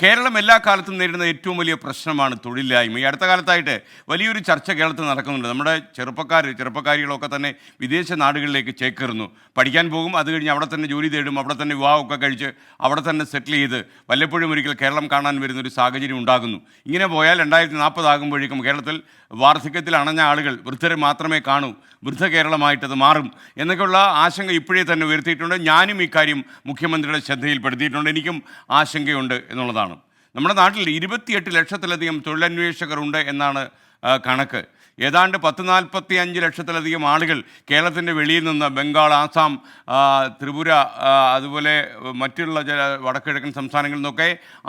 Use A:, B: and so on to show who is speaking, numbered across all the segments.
A: കേരളം എല്ലാ കാലത്തും നേരിടുന്ന ഏറ്റവും വലിയ പ്രശ്നമാണ് തൊഴിലില്ലായ്മ. ഈ അടുത്ത കാലത്തായിട്ട് വലിയൊരു ചർച്ച കേരളത്തിൽ നടക്കുന്നുണ്ട്. നമ്മുടെ ചെറുപ്പക്കാരികളൊക്കെ തന്നെ വിദേശ നാടുകളിലേക്ക് ചേക്കേറുന്നു. പഠിക്കാൻ പോകും, അത് കഴിഞ്ഞ് അവിടെ തന്നെ ജോലി തേടും, അവിടെ തന്നെ വിവാഹമൊക്കെ കഴിച്ച് അവിടെ തന്നെ സെറ്റിൽ ചെയ്ത് വല്ലപ്പോഴും ഒരിക്കൽ കേരളം കാണാൻ വരുന്നൊരു സാഹചര്യം ഉണ്ടാകുന്നു. ഇങ്ങനെ പോയാൽ 2040 ആകുമ്പോഴേക്കും കേരളത്തിൽ വാർദ്ധക്യത്തിൽ അണഞ്ഞ ആളുകൾ വൃദ്ധരെ മാത്രമേ കാണൂ, വൃദ്ധ കേരളമായിട്ടത് മാറും എന്നൊക്കെയുള്ള ആശങ്ക ഇപ്പോഴേ തന്നെ ഉയർത്തിയിട്ടുണ്ട്. ഞാനും ഇക്കാര്യം മുഖ്യമന്ത്രിയുടെ ശ്രദ്ധയിൽപ്പെടുത്തിയിട്ടുണ്ട്. എനിക്കും ആശങ്കയുണ്ട് എന്നുള്ളതാണ്. നമ്മുടെ നാട്ടിൽ 28 ലക്ഷത്തിലധികം തൊഴിലന്വേഷകരുണ്ട് എന്നാണ് കണക്ക്. ഏതാണ്ട് 10-45 ലക്ഷത്തിലധികം ആളുകൾ കേരളത്തിൻ്റെ വെളിയിൽ നിന്ന് ബംഗാൾ, ആസാം, ത്രിപുര, അതുപോലെ മറ്റുള്ള ചില വടക്കിഴക്കൻ സംസ്ഥാനങ്ങളിൽ നിന്നൊക്കെ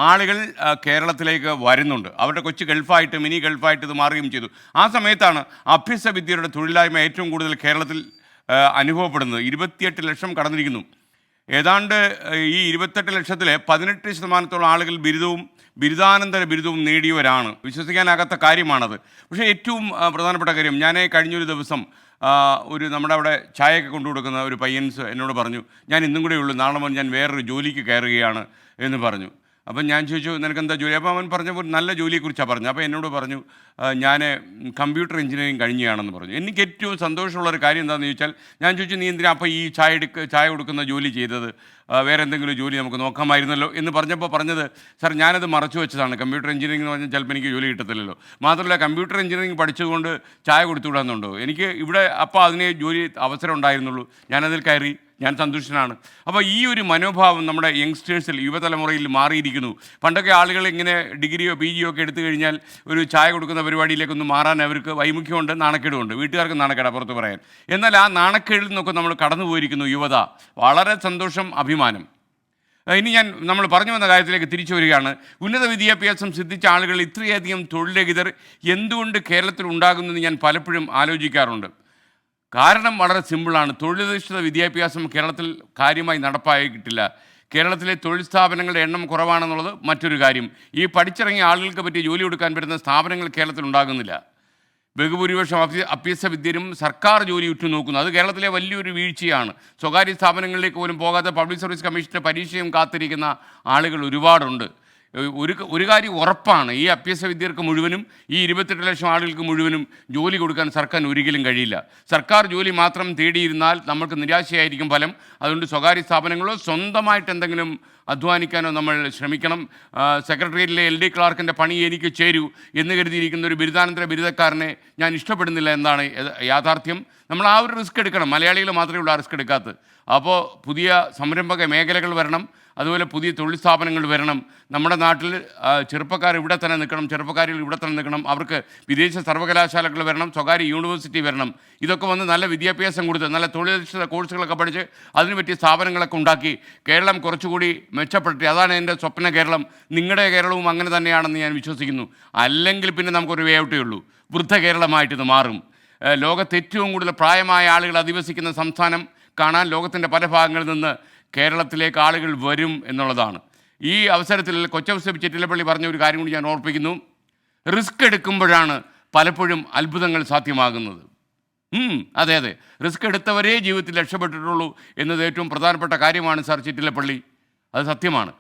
A: ആളുകൾ കേരളത്തിലേക്ക് വരുന്നുണ്ട്. അവരുടെ കൊച്ചു ഗൾഫായിട്ട്, മിനി ഗൾഫായിട്ട് ഇത് മാറുകയും ചെയ്തു. ആ സമയത്താണ് അഭ്യസ്തവിദ്യരുടെ തൊഴിലില്ലായ്മ ഏറ്റവും കൂടുതൽ കേരളത്തിൽ അനുഭവപ്പെടുന്നത്. 28 ലക്ഷം കടന്നിരിക്കുന്നു. ഏതാണ്ട് ഈ 28 ലക്ഷത്തിലെ 18% ആളുകൾ ബിരുദാനന്തര ബിരുദവും നേടിയവരാണ്. വിശ്വസിക്കാനാകാത്ത കാര്യമാണത്. പക്ഷേ ഏറ്റവും പ്രധാനപ്പെട്ട കാര്യം, ഞാൻ കഴിഞ്ഞൊരു ദിവസം നമ്മുടെ അവിടെ ചായയൊക്കെ കൊണ്ടു കൊടുക്കുന്ന ഒരു പയ്യൻസ് എന്നോട് പറഞ്ഞു, ഞാൻ ഇന്നും കൂടെ ഉള്ളൂ, നാളെ മുതൽ ഞാൻ വേറൊരു ജോലിക്ക് കയറുകയാണ് എന്ന് പറഞ്ഞു. അപ്പം ഞാൻ ചോദിച്ചു, നിനക്കെന്താ ജോലി? അപ്പോൾ അവൻ പറഞ്ഞപ്പോൾ നല്ല ജോലിയെക്കുറിച്ചാണ് പറഞ്ഞു. അപ്പോൾ എന്നോട് പറഞ്ഞു, ഞാൻ കമ്പ്യൂട്ടർ എഞ്ചിനീയറിംഗ് കഴിഞ്ഞാണെന്ന് പറഞ്ഞു. എനിക്ക് ഏറ്റവും സന്തോഷമുള്ളൊരു കാര്യം എന്താണെന്ന് ചോദിച്ചാൽ, ഞാൻ ചോദിച്ചു, നീ എന്തിനാ അപ്പോൾ ഈ ചായ കൊടുക്കുന്ന ജോലി ചെയ്തത്? വേറെ എന്തെങ്കിലും ജോലി നമുക്ക് നോക്കാമായിരുന്നല്ലോ എന്ന് പറഞ്ഞപ്പോൾ പറഞ്ഞത്, സാർ ഞാനത് മറച്ചു വെച്ചതാണ്. കമ്പ്യൂട്ടർ എഞ്ചിനീയറിംഗ് എന്ന് പറഞ്ഞാൽ ചിലപ്പോൾ എനിക്ക് ജോലി കിട്ടത്തില്ലല്ലോ. മാത്രമല്ല കമ്പ്യൂട്ടർ എഞ്ചിനീയറിംഗ് പഠിച്ചതുകൊണ്ട് ചായ കൊടുത്തുവിടാമെന്നുണ്ടോ? എനിക്ക് ഇവിടെ അപ്പോൾ അതിന് ജോലി അവസരം ഉണ്ടായിരുന്നുള്ളൂ, ഞാനതിൽ കയറി, ഞാൻ സന്തുഷ്ടനാണ്. അപ്പോൾ ഈ ഒരു മനോഭാവം നമ്മുടെ യങ്സ്റ്റേഴ്സിൽ, യുവതലമുറയിൽ മാറിയിരിക്കുന്നു. പണ്ടൊക്കെ ആളുകൾ ഇങ്ങനെ ഡിഗ്രിയോ PGയോ ഒക്കെ എടുത്തു കഴിഞ്ഞാൽ ഒരു ചായ കൊടുക്കുന്ന പരിപാടിയിലേക്കൊന്നും മാറാൻ അവർക്ക് വൈമുഖ്യമുണ്ട്, നാണക്കേടുമുണ്ട്. വീട്ടുകാർക്ക് നാണക്കേടാണ് പുറത്ത് പറയാൻ. എന്നാൽ ആ നാണക്കേടിൽ നിന്നൊക്കെ നമ്മൾ കടന്നു പോയിരിക്കുന്നു യുവത. വളരെ സന്തോഷം, അഭിമാനം. ഇനി നമ്മൾ പറഞ്ഞു വന്ന കാര്യത്തിലേക്ക് തിരിച്ചു വരികയാണ്. ഉന്നത വിദ്യാഭ്യാസം സിദ്ധിച്ച ആളുകൾ ഇത്രയധികം തൊഴിൽരഹിതർ എന്തുകൊണ്ട് കേരളത്തിൽ ഉണ്ടാകുന്നതെന്ന് ഞാൻ പലപ്പോഴും ആലോചിക്കാറുണ്ട്. കാരണം വളരെ സിമ്പിളാണ്. തൊഴിലധിഷ്ഠിത വിദ്യാഭ്യാസം കേരളത്തിൽ കാര്യമായി നടപ്പായിട്ടില്ല. കേരളത്തിലെ തൊഴിൽ സ്ഥാപനങ്ങളുടെ എണ്ണം കുറവാണെന്നുള്ളത് മറ്റൊരു കാര്യം. ഈ പഠിച്ചിറങ്ങിയ ആളുകൾക്ക് പറ്റി ജോലി കൊടുക്കാൻ പറ്റുന്ന സ്ഥാപനങ്ങൾ കേരളത്തിൽ ഉണ്ടാകുന്നില്ല. ബഹുഭൂരിപക്ഷം അഭ്യസ്തവിദ്യരും സർക്കാർ ജോലി ഉറ്റുനോക്കുന്നു. അത് കേരളത്തിലെ വലിയൊരു വീഴ്ചയാണ്. സ്വകാര്യ സ്ഥാപനങ്ങളിലേക്ക് പോലും പോകാതെ പബ്ലിക് സർവീസ് കമ്മീഷൻ്റെ പരീക്ഷയും കാത്തിരിക്കുന്ന ആളുകൾ ഒരുപാടുണ്ട്. ഒരു കാര്യം ഉറപ്പാണ്, ഈ അഭ്യസ്തവിദ്യർക്ക് മുഴുവനും, ഈ 28 ലക്ഷം ആളുകൾക്ക് മുഴുവനും ജോലി കൊടുക്കാൻ സർക്കാർ ഒരിക്കലും കഴിയില്ല. സർക്കാർ ജോലി മാത്രം തേടിയിരുന്നാൽ നമുക്ക് നിരാശയായിരിക്കും ഫലം. അതുകൊണ്ട് സ്വകാര്യ സ്ഥാപനങ്ങളോ സ്വന്തമായിട്ട് എന്തെങ്കിലും അധ്വാനിക്കാനോ നമ്മൾ ശ്രമിക്കണം. സെക്രട്ടേറിയറ്റിലെ LD ക്ലാർക്കിൻ്റെ പണി എനിക്ക് ചേരൂ എന്ന് കരുതിയിരിക്കുന്ന ഒരു ബിരുദാനന്തര ബിരുദക്കാരനെ ഞാൻ ഇഷ്ടപ്പെടുന്നില്ല എന്നാണ് യാഥാർത്ഥ്യം. നമ്മൾ ആ ഒരു റിസ്ക് എടുക്കണം. മലയാളികൾ മാത്രമേ ഉള്ളൂ ആ റിസ്ക് എടുക്കാത്തത്. അപ്പോൾ പുതിയ സംരംഭക മേഖലകൾ വരണം, അതുപോലെ പുതിയ തൊഴിൽ സ്ഥാപനങ്ങൾ വരണം. നമ്മുടെ നാട്ടിൽ ചെറുപ്പക്കാർ ഇവിടെ തന്നെ നിൽക്കണം, ചെറുപ്പക്കാരികൾ ഇവിടെ തന്നെ നിൽക്കണം. അവർക്ക് വിദേശ സർവകലാശാലകൾ വരണം, സ്വകാര്യ യൂണിവേഴ്സിറ്റി വരണം. ഇതൊക്കെ വന്ന് നല്ല വിദ്യാഭ്യാസം കൊടുത്ത് നല്ല തൊഴിലധിഷ്ഠിത കോഴ്സുകളൊക്കെ പഠിച്ച് അതിന് പറ്റിയ സ്ഥാപനങ്ങളൊക്കെ ഉണ്ടാക്കി കേരളം കുറച്ചുകൂടി മെച്ചപ്പെടട്ടെ. അതാണ് എൻ്റെ സ്വപ്ന കേരളം. നിങ്ങളുടെ കേരളവും അങ്ങനെ തന്നെയാണെന്ന് ഞാൻ വിശ്വസിക്കുന്നു. അല്ലെങ്കിൽ പിന്നെ നമുക്കൊരു വേ ഔട്ടേ ഉള്ളൂ, വൃദ്ധ കേരളമായിട്ടിത് മാറും. ലോകത്ത് ഏറ്റവും കൂടുതൽ പ്രായമായ ആളുകൾ അധിവസിക്കുന്ന സംസ്ഥാനം കാണാൻ ലോകത്തിൻ്റെ പല ഭാഗങ്ങളിൽ നിന്ന് കേരളത്തിലേക്ക് ആളുകൾ വരും എന്നുള്ളതാണ്. ഈ അവസരത്തിൽ കൊച്ചൗസേപ്പ് ചെറ്റിലപ്പള്ളി പറഞ്ഞ ഒരു കാര്യം കൂടി ഞാൻ ഓർപ്പിക്കുന്നു. റിസ്ക് എടുക്കുമ്പോഴാണ് പലപ്പോഴും അത്ഭുതങ്ങൾ സാധ്യമാകുന്നത്. അതെ, റിസ്ക് എടുത്തവരേ ജീവിതത്തിൽ രക്ഷപ്പെട്ടിട്ടുള്ളൂ എന്നത് ഏറ്റവും പ്രധാനപ്പെട്ട കാര്യമാണ് സാർ ചെറ്റിലപ്പള്ളി. അത് സത്യമാണ്.